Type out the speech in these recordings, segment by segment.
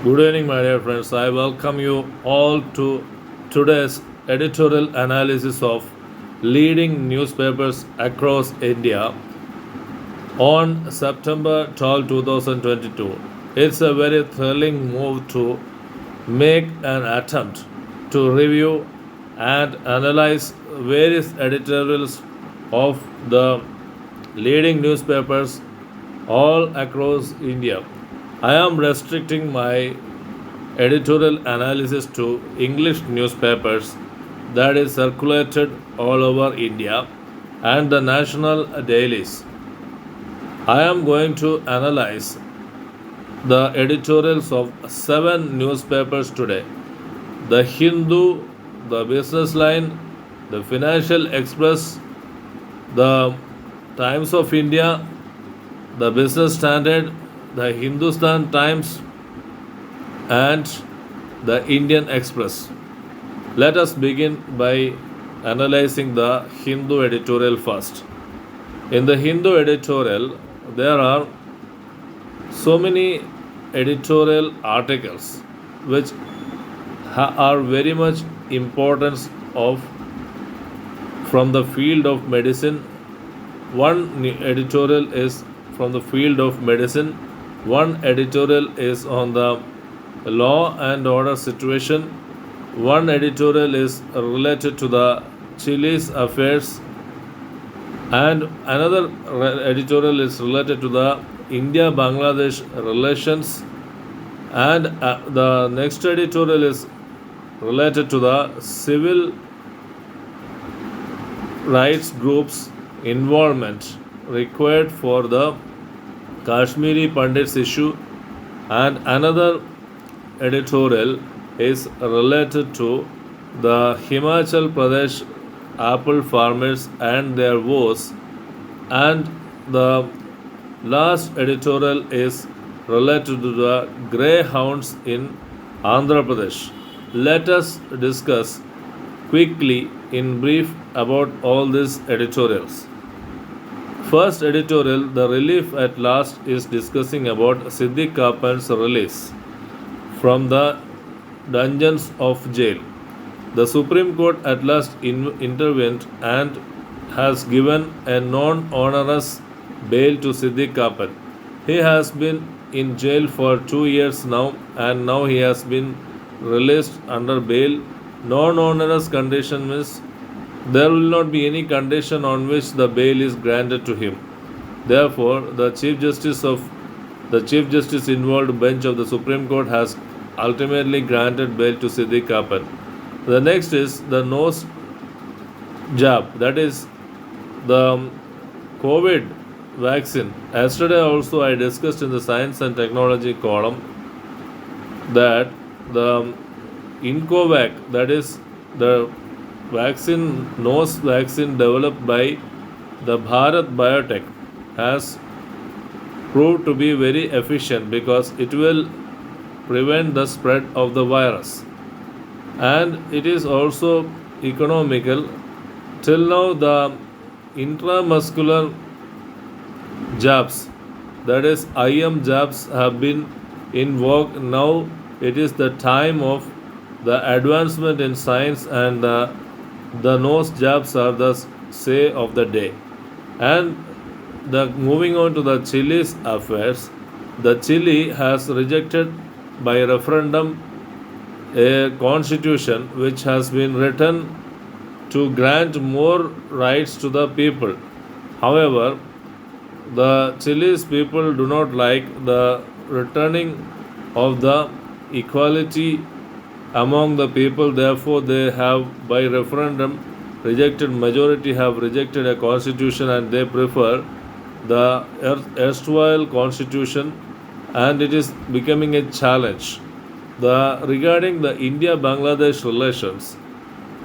Good evening, my dear friends. I welcome you all to today's editorial analysis of leading newspapers across India on September 12, 2022. It's a very thrilling move to make an attempt to review and analyze various editorials of the leading newspapers all across India. I am restricting my editorial analysis to English newspapers that is circulated all over India and the national dailies. I am going to analyze the editorials of seven newspapers today: The Hindu, the Business Line, the Financial Express, the Times of India, the Business Standard, the Hindustan Times, and the Indian Express. Let us begin by analyzing the Hindu editorial first. In the Hindu editorial, there are so many editorial articles which are very much importance of from the field of medicine. One editorial is from the field of medicine, one editorial is on the law and order situation, one editorial is related to the Chile's affairs, and another editorial is related to the India Bangladesh relations, and the next editorial is related to the civil rights groups involvement required for the Kashmiri Pandits issue, and another editorial is related to the Himachal Pradesh apple farmers and their woes, and the last editorial is related to the greyhounds in Andhra Pradesh. Let us discuss quickly in brief about all these editorials. First editorial, The Relief at Last, is discussing about Siddiq Kapan's release from the dungeons of jail. The Supreme Court at last intervened and has given a non-onerous bail to Siddiq Kapan. He has been in jail for 2 years now, and now he has been released under bail. Non-onerous condition means there will not be any condition on which the bail is granted to him. Therefore, the Chief Justice involved bench of the Supreme Court has ultimately granted bail to Siddiq Kapan. The next is the nose jab, that is the COVID vaccine. Yesterday also I discussed in the Science and Technology column that the Incovac, that is the nose vaccine developed by the Bharat Biotech, has proved to be very efficient because it will prevent the spread of the virus, and it is also economical. Till now, the intramuscular jabs, that is IM jabs, have been in vogue. Now it is the time of the advancement in science, and the nose jabs are the say of the day. And moving on to the Chile's affairs, the Chile has rejected by referendum a constitution which has been written to grant more rights to the people. However, the Chile's people do not like the returning of the equality among the people. Therefore, they have by referendum majority have rejected a constitution, and they prefer the erstwhile constitution, and it is becoming a challenge. Regarding the India-Bangladesh relations,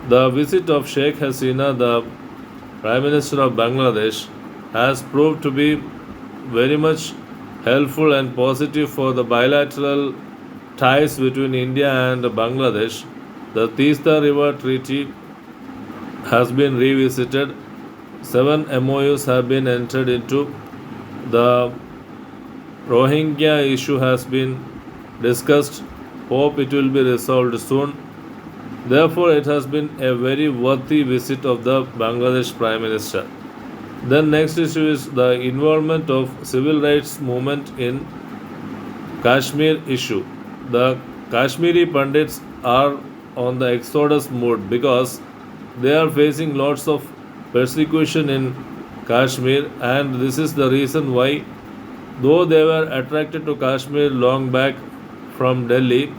the visit of Sheikh Hasina, the Prime Minister of Bangladesh, has proved to be very much helpful and positive for the bilateral ties between India and Bangladesh. The Teesta River Treaty has been revisited. 7 MOUs have been entered into. The Rohingya issue has been discussed. Hope it will be resolved soon. Therefore, it has been a very worthy visit of the Bangladesh Prime Minister. Then next issue is the involvement of civil rights movement in Kashmir issue. The Kashmiri Pandits are on the exodus mode because they are facing lots of persecution in Kashmir, and this is the reason why, though they were attracted to Kashmir long back from Delhi,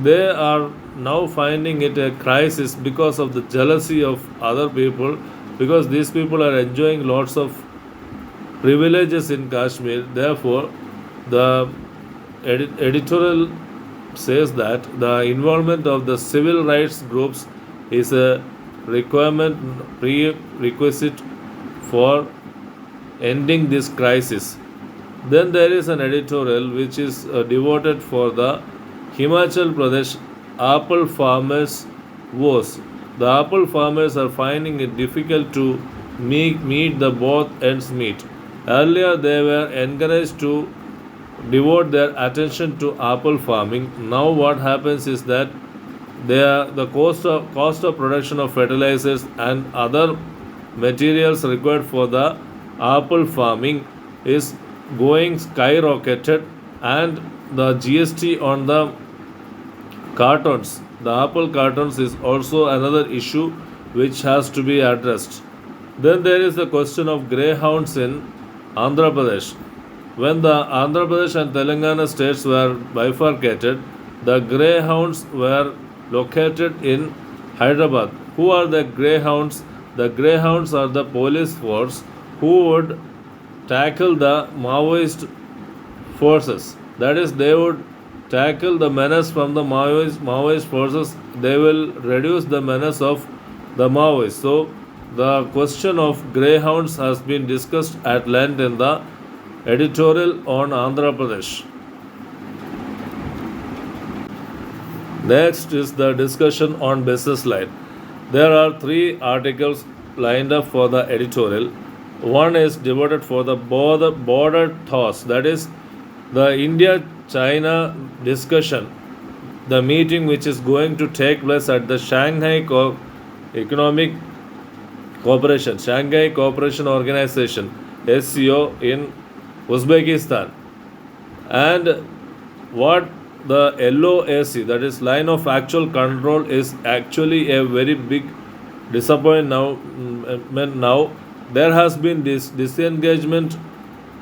they are now finding it a crisis because of the jealousy of other people, because these people are enjoying lots of privileges in Kashmir. Therefore, the editorial says that the involvement of the civil rights groups is a prerequisite for ending this crisis. Then there is an editorial which is devoted for the Himachal Pradesh apple farmers' woes. The apple farmers are finding it difficult to meet the both ends meet. Earlier, they were encouraged to devote their attention to apple farming. Now, what happens is that the cost of production of fertilizers and other materials required for the apple farming is going skyrocketed, and the GST on the cartons, the apple cartons, is also another issue which has to be addressed. Then there is the question of greyhounds in Andhra Pradesh. When the Andhra Pradesh and Telangana states were bifurcated, the greyhounds were located in Hyderabad. Who are the greyhounds? The greyhounds are the police force who would tackle the Maoist forces. That is, they would tackle the menace from the Maoist forces. They will reduce the menace of the Maoists. So, the question of greyhounds has been discussed at length in the editorial on Andhra Pradesh. Next is the discussion on business line. There are 3 articles lined up for the editorial. One is devoted for the border toss, that is, the India-China discussion, the meeting which is going to take place at the Economic Shanghai Cooperation Organization (SCO) in Uzbekistan, and what the LOAC, that is line of actual control, is actually a very big disappointment now. There has been this disengagement.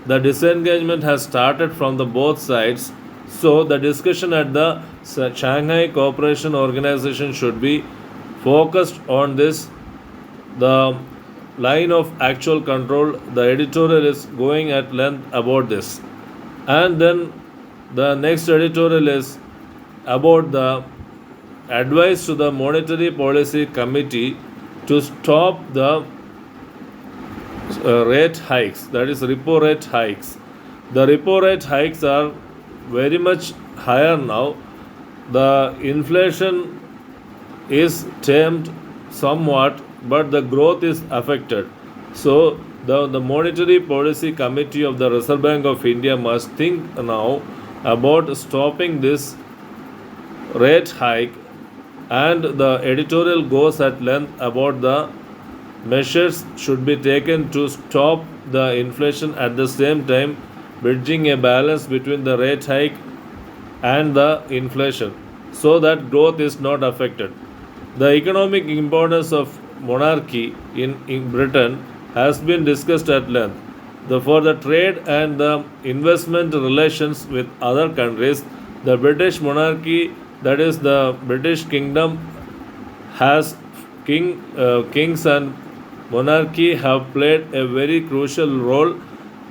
The disengagement has started from the both sides. So the discussion at the Shanghai Cooperation Organization should be focused on this, the line of actual control. The editorial is going at length about this. And then the next editorial is about the advice to the Monetary Policy Committee to stop the rate hikes, that is repo rate hikes. The repo rate hikes are very much higher now. The inflation is tamed somewhat, but the growth is affected. So the Monetary Policy Committee of the Reserve Bank of India must think now about stopping this rate hike, and the editorial goes at length about the measures should be taken to stop the inflation, at the same time bridging a balance between the rate hike and the inflation so that growth is not affected. The economic importance of monarchy in Britain has been discussed at length. For the trade and the investment relations with other countries, the British monarchy, that is the British kingdom, has kings and monarchy have played a very crucial role,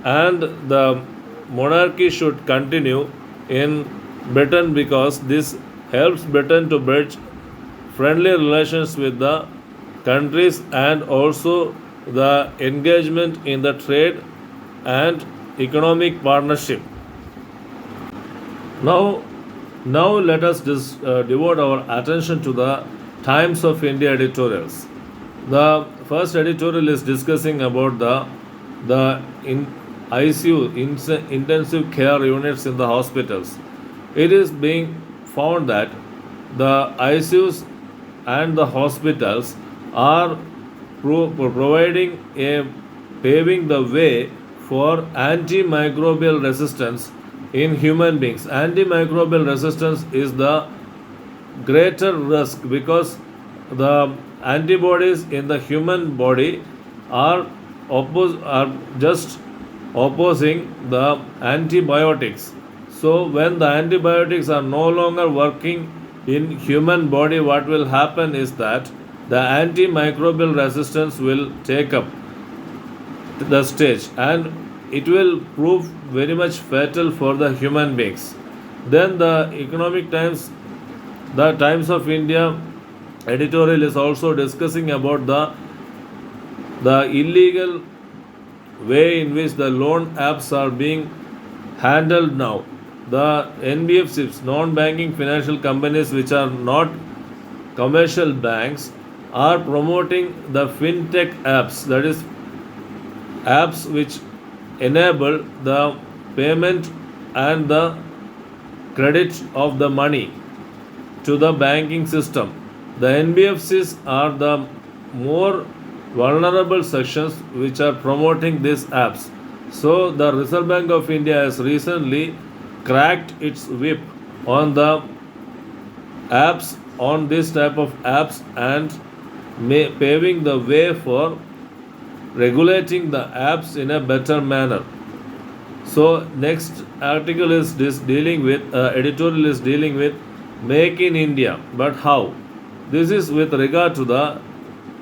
and the monarchy should continue in Britain because this helps Britain to bridge friendly relations with the countries and also the engagement in the trade and economic partnership. Now, let us devote our attention to the Times of India editorials. The first editorial is discussing about the ICU, intensive care units in the hospitals. it is being found that the ICUs and the hospitals are providing a paving the way for antimicrobial resistance in human beings. Antimicrobial resistance is the greater risk because the antibodies in the human body are are just opposing the antibiotics. So when the antibiotics are no longer working in human body, what will happen is that the antimicrobial resistance will take up the stage, and it will prove very much fatal for the human beings. Then the Times of India editorial is also discussing about the illegal way in which the loan apps are being handled now. The NBFCs, non-banking financial companies, which are not commercial banks, are promoting the fintech apps, that is apps which enable the payment and the credit of the money to the banking system. The NBFCs are the more vulnerable sections which are promoting these apps. So the Reserve Bank of India has recently cracked its whip on the apps, on this type of apps, and paving the way for regulating the apps in a better manner. So next article is this dealing with editorial is dealing with Make in India, but how? This is with regard to the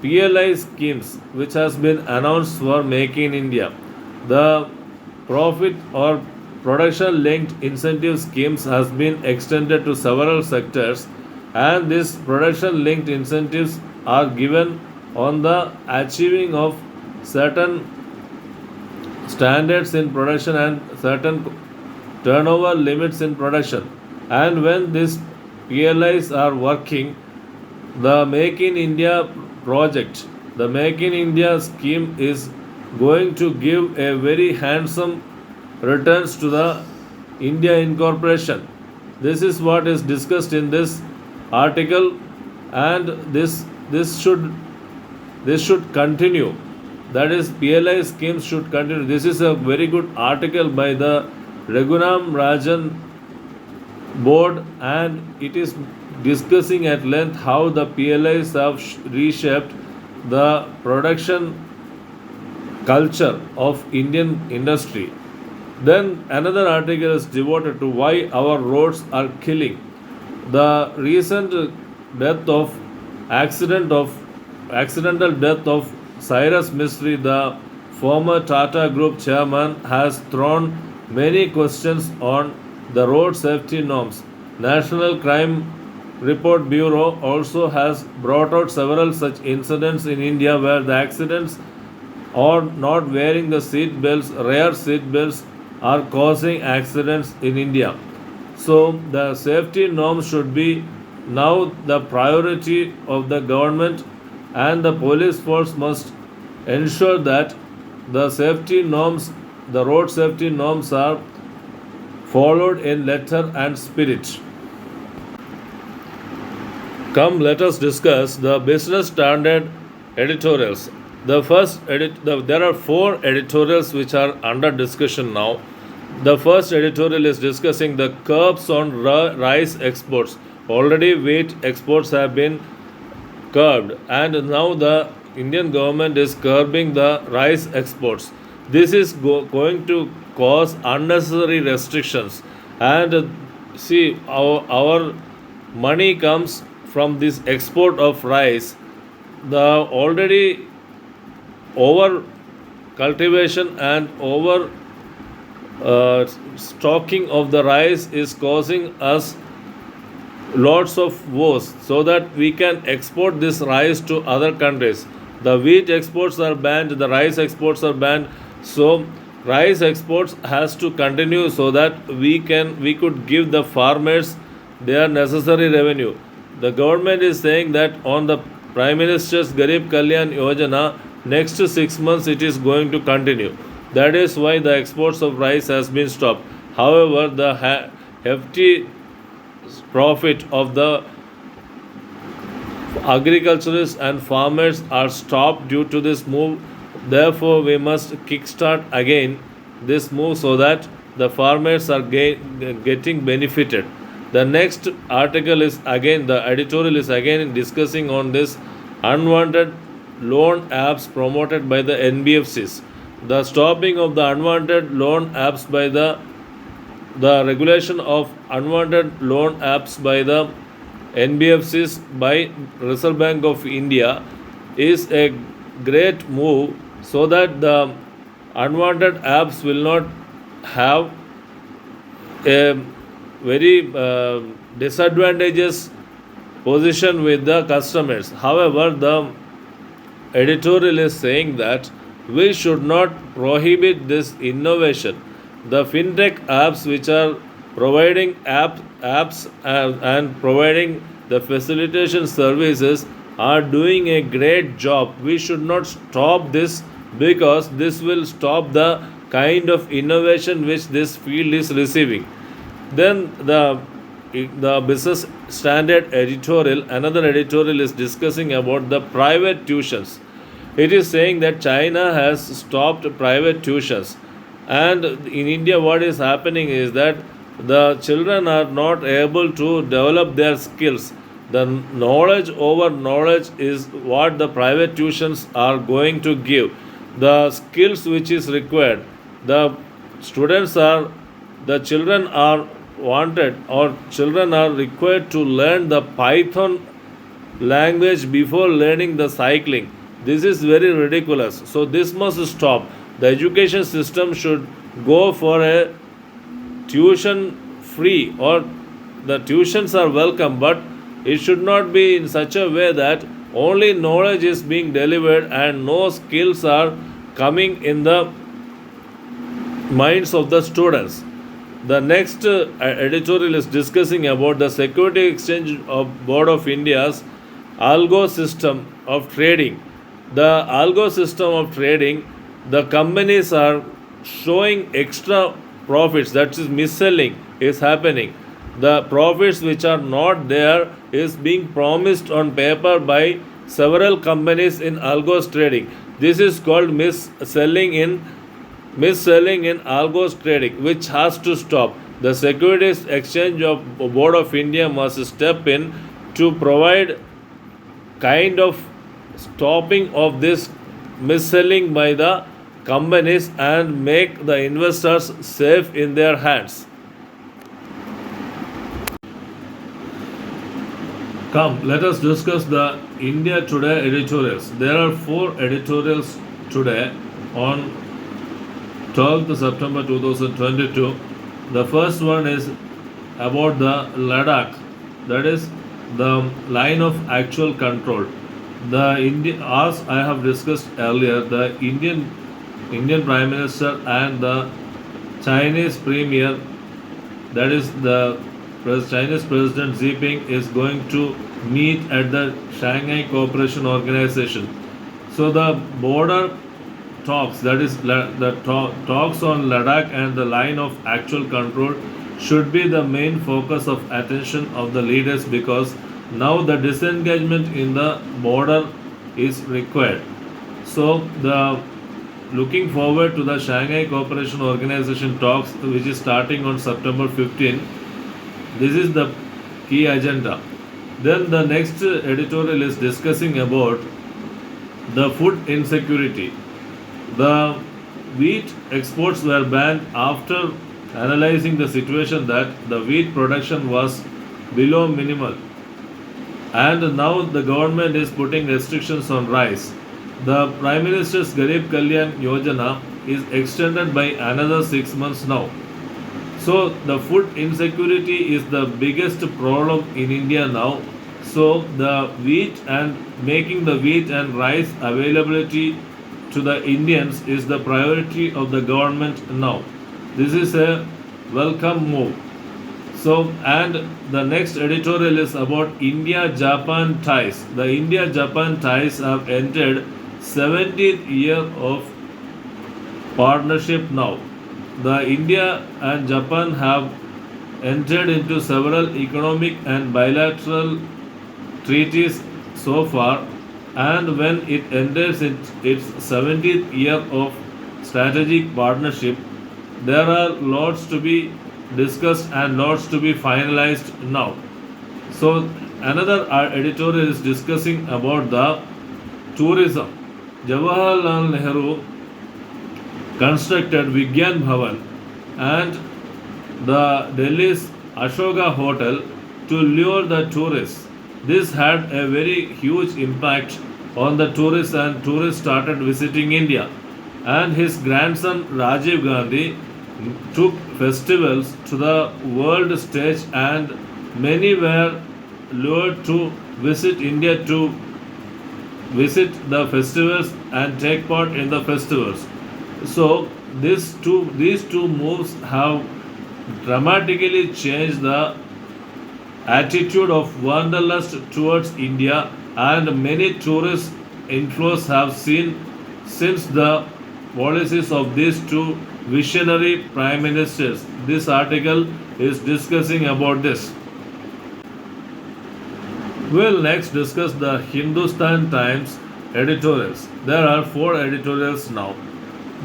PLI schemes which has been announced for Make in India. The profit or production linked incentive schemes has been extended to several sectors, and these production linked incentives are given on the achieving of certain standards in production and certain turnover limits in production. And when these PLIs are working, the Make in India project, the Make in India scheme is going to give a very handsome returns to the India incorporation. This is what is discussed in this article, and this should continue. That is, PLI schemes should continue. This is a very good article by the Raghuram Rajan board, and it is discussing at length how the PLIs have reshaped the production culture of Indian industry. Then another article is devoted to why our roads are killing. The recent death of accidental death of Cyrus Mistry, the former Tata Group chairman, has thrown many questions on the road safety norms. National Crime Report Bureau also has brought out several such incidents in India where the accidents or not wearing the seat belts, rare seat belts, are causing accidents in India. So the safety norms should be now the priority of the government, and the police force must ensure that the safety norms, the road safety norms, are followed in letter and spirit. Come, let us discuss the business standard editorials. There are four editorials which are under discussion now. The first editorial is discussing the curbs on rice exports. Already wheat exports have been curbed, and now the Indian government is curbing the rice exports. This is going to cause unnecessary restrictions. And see, our money comes from this export of rice. The already over cultivation and over stocking of the rice is causing us lots of woes, so that we can export this rice to other countries. The wheat exports are banned, the rice exports are banned. So rice exports has to continue so that we could give the farmers their necessary revenue. The government is saying that on the Prime Minister's Garib Kalyan Yojana, next 6 months it is going to continue. That is why the exports of rice has been stopped. However, the hefty profit of the agriculturists and farmers are stopped due to this move. Therefore, we must kickstart again this move so that the farmers are getting benefited. The next article is again, the editorial is again discussing on this unwanted loan apps promoted by the NBFCs. The stopping of the unwanted loan apps by the regulation of unwanted loan apps by the NBFCs by Reserve Bank of India is a great move so that the unwanted apps will not have a very disadvantageous position with the customers. However, the editorial is saying that we should not prohibit this innovation. The fintech apps which are providing apps and providing the facilitation services are doing a great job. We should not stop this because this will stop the kind of innovation which this field is receiving. Then the business standard editorial, another editorial is discussing about the private tuitions. It is saying that China has stopped private tuitions, and in India what is happening is that the children are not able to develop their skills. The knowledge over knowledge is what the private tuitions are going to give. The skills which is required, the students are, the children are wanted, or children are required to learn the Python language before learning the cycling. This is very ridiculous. So this must stop. The education system should go for a tuition free, or the tuitions are welcome, but it should not be in such a way that only knowledge is being delivered and no skills are coming in the minds of the students. The next editorial is discussing about the Security Exchange of Board of India's algo system of trading. The algo system of trading, the companies are showing extra profits, that is mis-selling is happening. The profits which are not there is being promised on paper by several companies in algos trading. This is called mis-selling in algos trading, which has to stop. The Securities Exchange of Board of India must step in to provide kind of stopping of this mis-selling by the companies and make the investors safe in their hands. Come, let us discuss the India Today editorials. There are 4 editorials today on 12th September 2022. The first one is about the Ladakh, that is the line of actual control. As I have discussed earlier, the Indian Prime Minister and the Chinese Premier, that is the Chinese President Xi Jinping, is going to meet at the Shanghai Cooperation Organization. So the border talks, that is the talks on Ladakh and the line of actual control, should be the main focus of attention of the leaders, because now the disengagement in the border is required. So the looking forward to the Shanghai Cooperation Organization talks, which is starting on September 15. This is the key agenda. Then the next editorial is discussing about the food insecurity. The wheat exports were banned after analyzing the situation that the wheat production was below minimal, and now the government is putting restrictions on rice. The Prime Minister's Garib Kalyan Yojana is extended by another 6 months now. So the food insecurity is the biggest problem in India now. So the wheat and making the wheat and rice availability to the Indians is the priority of the government now. This is a welcome move. So, and the next editorial is about India-Japan ties. The India-Japan ties have entered 70th year of partnership now. The India and Japan have entered into several economic and bilateral treaties so far, and when it enters its 70th year of strategic partnership, there are lots to be discussed and lots to be finalized now. So, another editorial is discussing about the tourism. Jawaharlal Nehru constructed Vigyan Bhavan and the Delhi's Ashoka Hotel to lure the tourists. This had a very huge impact on the tourists, and tourists started visiting India. And his grandson Rajiv Gandhi took festivals to the world stage, and many were lured to visit India to visit the festivals and take part in the festivals. So these two moves have dramatically changed the attitude of wanderlust towards India, and many tourist inflows have seen since the policies of these two visionary prime ministers. This article is discussing about this. We'll next discuss the Hindustan Times editorials. There are four editorials now.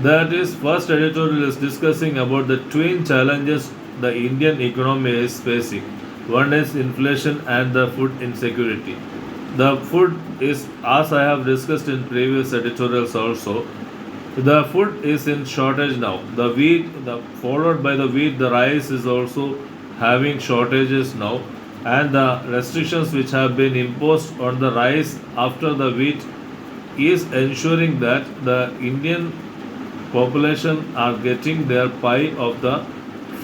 That is, first editorial is discussing about the twin challenges the Indian economy is facing. One is inflation and the food insecurity. The food is, as I have discussed in previous editorials also, the food is in shortage now. The wheat, followed by the wheat, the rice is also having shortages now, and the restrictions which have been imposed on the rice after the wheat is ensuring that the Indian population are getting their pie of the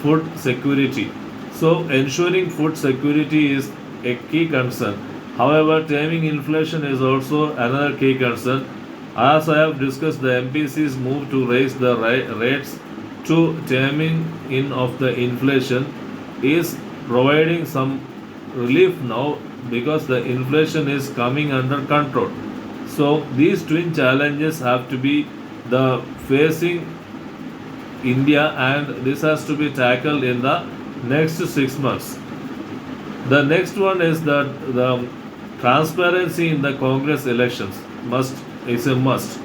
food security. So ensuring food security is a key concern. However, taming inflation is also another key concern. As I have discussed, the MPC's move to raise the rates to taming in of the inflation is providing some relief now, because the inflation is coming under control. So these twin challenges have to be the facing India, and this has to be tackled in the next 6 months. The next one is that the transparency in the Congress elections is a must.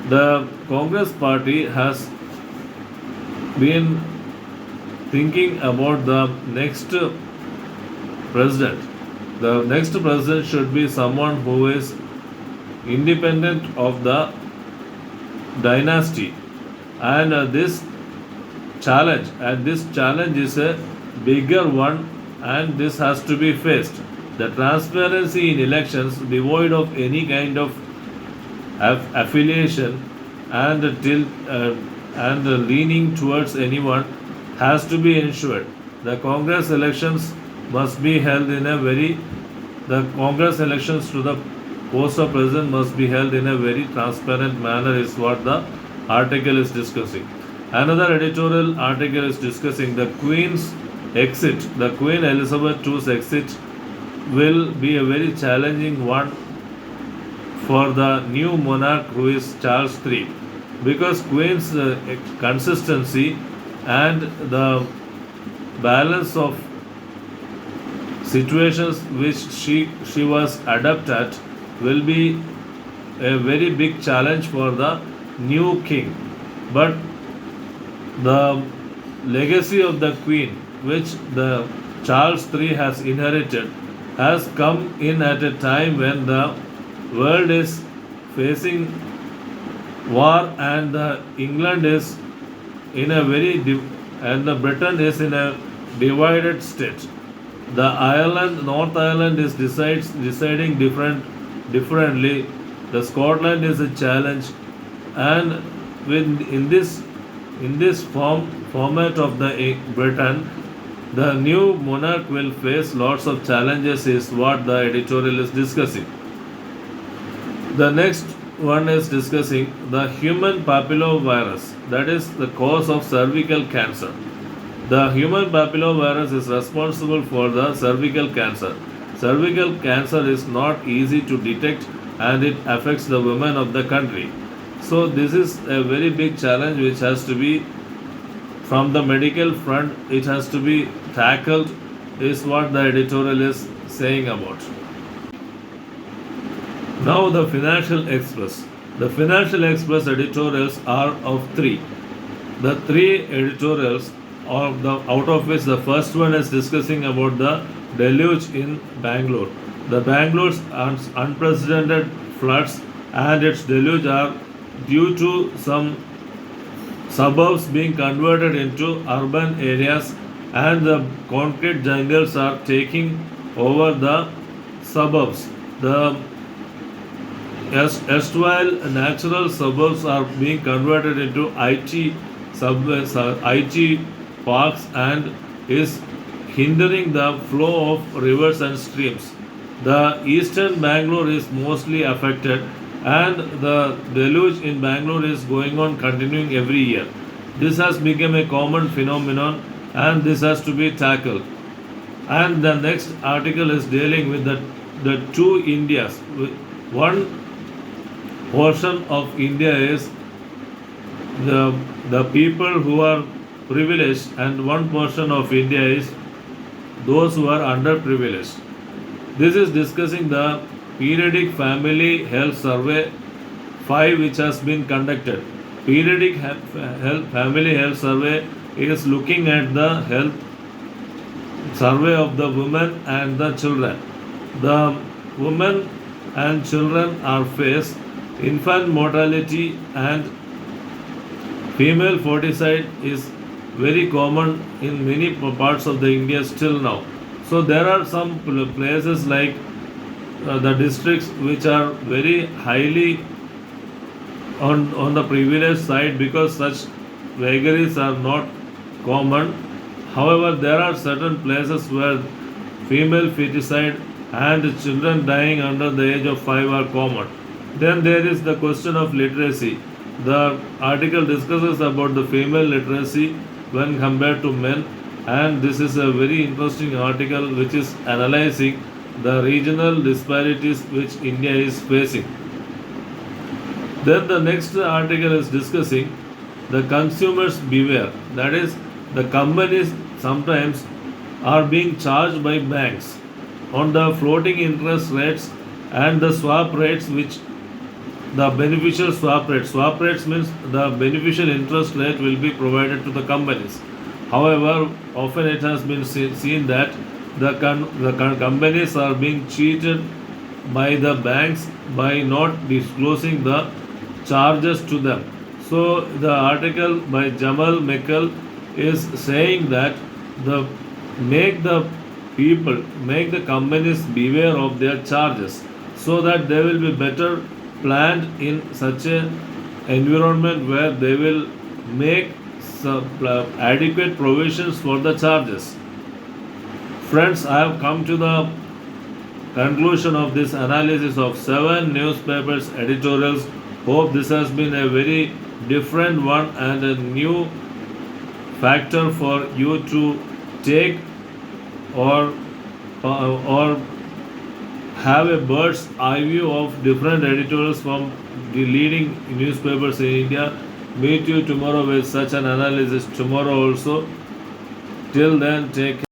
The Congress party has been thinking about the next president. The next president should be someone who is independent of the dynasty, and this challenge is a bigger one, and this has to be faced. The transparency in elections, devoid of any kind of affiliation and leaning towards anyone, has to be ensured. The Congress elections must be held in a very the Congress elections to the post of president must be held in a very transparent manner, is what the article is discussing. Another editorial article is discussing the Queen's exit. The Queen Elizabeth II's exit will be a very challenging one for the new monarch, who is Charles III, because Queen's consistency and the balance of situations which she was adept at will be a very big challenge for the new king. But the legacy of the queen, which the Charles III has inherited, has come in at a time when the world is facing war, and England is in a and the Britain is in a divided state. The North Ireland is deciding differently. The Scotland is a challenge, and in this format of the Britain, the new monarch will face lots of challenges, is what the editorial is discussing. The next one is discussing the human papillomavirus, that is the cause of cervical cancer. The human papillomavirus is responsible for the cervical cancer. Cervical cancer is not easy to detect, and it affects the women of the country. So this is a very big challenge which has to be from the medical front it has to be tackled, is what the editorial is saying about. Now the Financial Express. The Financial Express editorials are of three. The three editorials out of which the first one is discussing about the deluge in Bangalore. The Bangalore's unprecedented floods and its deluge are due to some suburbs being converted into urban areas, and the concrete jungles are taking over the suburbs. The erstwhile natural suburbs are being converted into IT subways, IT parks, and is hindering the flow of rivers and streams. The eastern Bangalore is mostly affected, and the deluge in Bangalore is going on continuing every year. This has become a common phenomenon, and this has to be tackled. And the next article is dealing with the two Indias. One portion of India is the people who are privileged, and one portion of India is those who are underprivileged. This is discussing the periodic family health survey 5 which has been conducted. Periodic family health survey is looking at the health survey of the women and the children. The women and children are faced infant mortality, and female foeticide is very common in many parts of the India still now. So there are some places like the districts which are very highly on the privileged side because such vagaries are not common. However, there are certain places where female feticide and children dying under the age of 5 are common. Then there is the question of literacy. The article discusses about the female literacy when compared to men, and this is a very interesting article which is analyzing the regional disparities which India is facing. Then the next article is discussing the consumers beware. That is, the companies sometimes are being charged by banks on the floating interest rates and the swap rates, which the beneficial swap rate. Swap rates means the beneficial interest rate will be provided to the companies. However, often it has been seen that the companies are being cheated by the banks by not disclosing the charges to them. So the article by Jamal Mekal is saying that the make the companies beware of their charges so that they will be better planned in such a environment where they will make adequate provisions for the charges. Friends, I have come to the conclusion of this analysis of 7 newspapers editorials. Hope this has been a very different one and a new factor for you to take or have a bird's eye view of different editorials from the leading newspapers in India. Meet you tomorrow with such an analysis tomorrow also. Till then, take care.